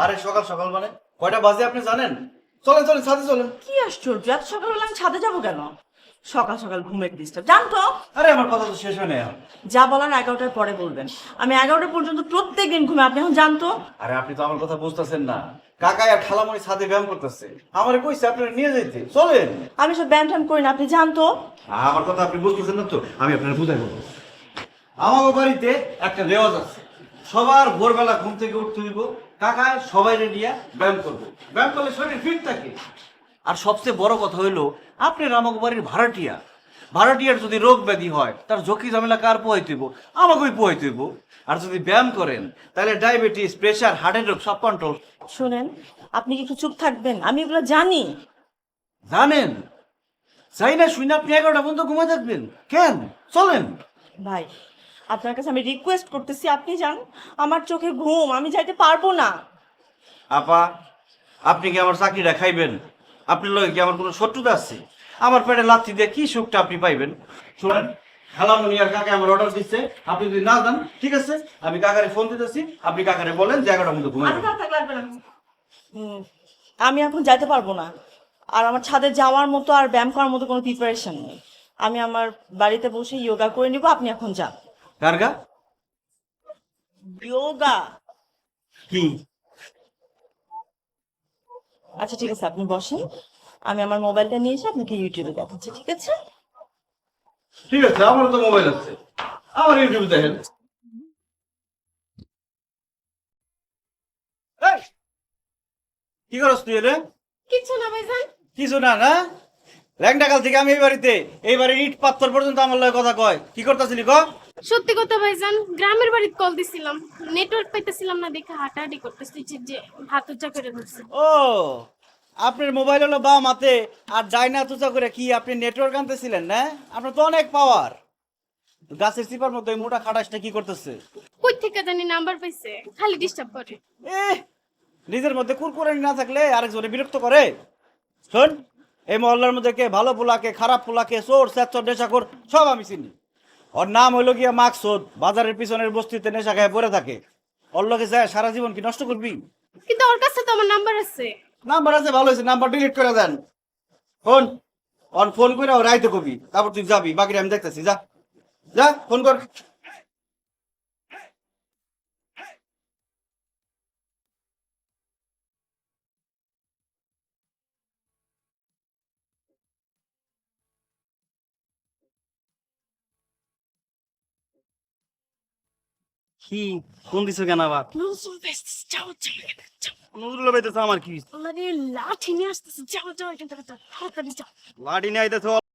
আরে সকাল সকাল মানে কয়টা বাজে আপনি জানেন? চলেন চলেন ছাদে চলেন। কি আশ্চর্য, এত সকালবেলা আমি ছাদে যাবো কেন? সকাল সকাল ঘুমের ডিস্টার্ব, জানতো? আরে আমার কথা তো শেষ হয় না। যা বলার 11টার পরে বলবেন। আমি 11টা পর্যন্ত প্রত্যেক দিন ঘুমে, আপনি এখন জানতো? আরে আপনি তো আমার কথা বুঝতেছেন না। কাকা আর খালামণি ছাদে ব্যায়াম করতেছে, আমারে কইছে আপনারা নিয়ে যাইতে, চলেন। আমি সব ব্যায়াম ট্যাম করি না, আপনি জানতো? আমার কথা আপনি বুঝতেছেন না তো, আমি আপনার বুঝাই বলবো। আমার বাড়িতে একটা রেওয়াজ আছে, সবার ভোরবেলা ঘুম থেকে উঠতে দিব, কাকা সবাই নিয়ে ব্যায়াম করবো। ব্যায়াম করলে শরীর ফিট থাকে। আর সবচেয়ে বড় কথা হইলো, আপনি আমাকে বাড়ির ভাড়াটিয়া, ভাড়াটিয়ার যদি রোগ ব্যাধি হয় তার ঝুঁকি ঝামেলা কার পোহাইতে হইব? আমাকেই পোহাইতে হইব। আর যদি ব্যায়াম করেন তাহলে ডায়াবেটিস, প্রেশার, হার্টের রোগ সব কন্ট্রোল। শুনেন, আপনি কি একটু চুপ থাকবেন? আমি এগুলো জানি। জানেন? চাই না শুনে আপনি 11টা পর্যন্ত ঘুমায় থাকবেন কেন? চলেন। ভাই, আপনার কাছে আমি রিকোয়েস্ট করতেছি, আপনি যান। আমার চোখে ঘুম, আমি যাইতে পারবো না। আপা, আপনি কি আমার চাকরিটা খাইবেন? আপনার লগে কি আমার কোনো শত্রুতা আছে? আমার পেটে লাথি দিয়ে কি সুখটা আপনি পাইবেন? শুনেন, খালামণি আর কাকা আমার অর্ডার দিচ্ছে, আপনি যদি না যান ঠিক আছে, আমি কাকারে ফোন দিতেছি, আপনি কাকারে বলেন যে 11টার মধ্যে ঘুমাই আমি যাবেন। থাক লাগবে না। আমি এখন যাইতে পারবো না। আর আমার ছাদে যাওয়ার মতো আর ব্যায়াম করার মতো কোনো প্রিপারেশন নেই। আমি আমার বাড়িতে বসে যোগা করে নিব, আপনি এখন যান। কারগা যোগা। কি? আচ্ছা ঠিক আছে, আপনি বসেন। আমি আমার মোবাইলটা নিয়ে এসে আপনাকে ইউটিউবে দেখাচ্ছি, ঠিক আছে? ঠিক আছে, আমারও তো মোবাইল আছে, আমার ইউটিউবে দেখেন। এই, কি করছ তুই রে? কিচ্ছু না ভাইজান। কিছু না না, ল্যাংটাকাল থেকে আমি এই বাড়ির ইট পাথর পর্যন্ত আমার লগে কথা কয়, কি করতেছিলি ক? সত্যি কথা ভাইজান, গ্রামের বাড়িতে কল দিছিলাম, নেটওয়ার্ক পাইতেছিলাম না দেখে হাঁটাহাঁটি করতেছি, যে ভাত উচ্চা করে ধরছে। ও, আপনার মোবাইল হলো বা মাতে আর ডাইনা তুচা করে কি আপনি নেটওয়ার্ক আনতেছিলেন না? আপনার তো অনেক পাওয়ার। গাছের চিপার মধ্যে ওই মোটা খাটাসটা কি করতেছে? কই থেকে জানি নাম্বার পাইছে, খালি ডিস্টার্ব করে। এ, নিজের মধ্যে কুরকুরানি না থাকলে আরেকজনে বিরক্ত করে। শোন, এই মহল্লার মধ্যে কে ভালো পোলাকে, খারাপ পোলাকে, চোর স্যাচর নেশাখোর সব আমি চিনি। ওর নাম হইলো গিয়া মাকসুদ, বাজারের পিছনের বস্তিতে নেশা খায় পড়ে থাকে। ওর লগে যায় সারা জীবন কি নষ্ট করবি? কিন্তু ওর কাছে তো আমার নাম্বার আছে। নাম্বার আছে, ভালো হয়েছে, নাম্বার ডিলিট করে দেন। ফোন অন ফোন করে ও রাইতে কবি, তারপর তুই যাবি, বাকিটা আমি দেখতেছি। যা যা, ফোন কর। কি ফোন দিছো কেন আবার? নজরুল ভাইতেছে, যাও যাও যাও। নজরুল ভাইতেছে আমার কি? মানে লাঠি নিয়ে আসতেছে, যাও যাও এখান থেকে যাও, তাড়াতাড়ি যাও। লাঠি নিয়ে আইতেছে।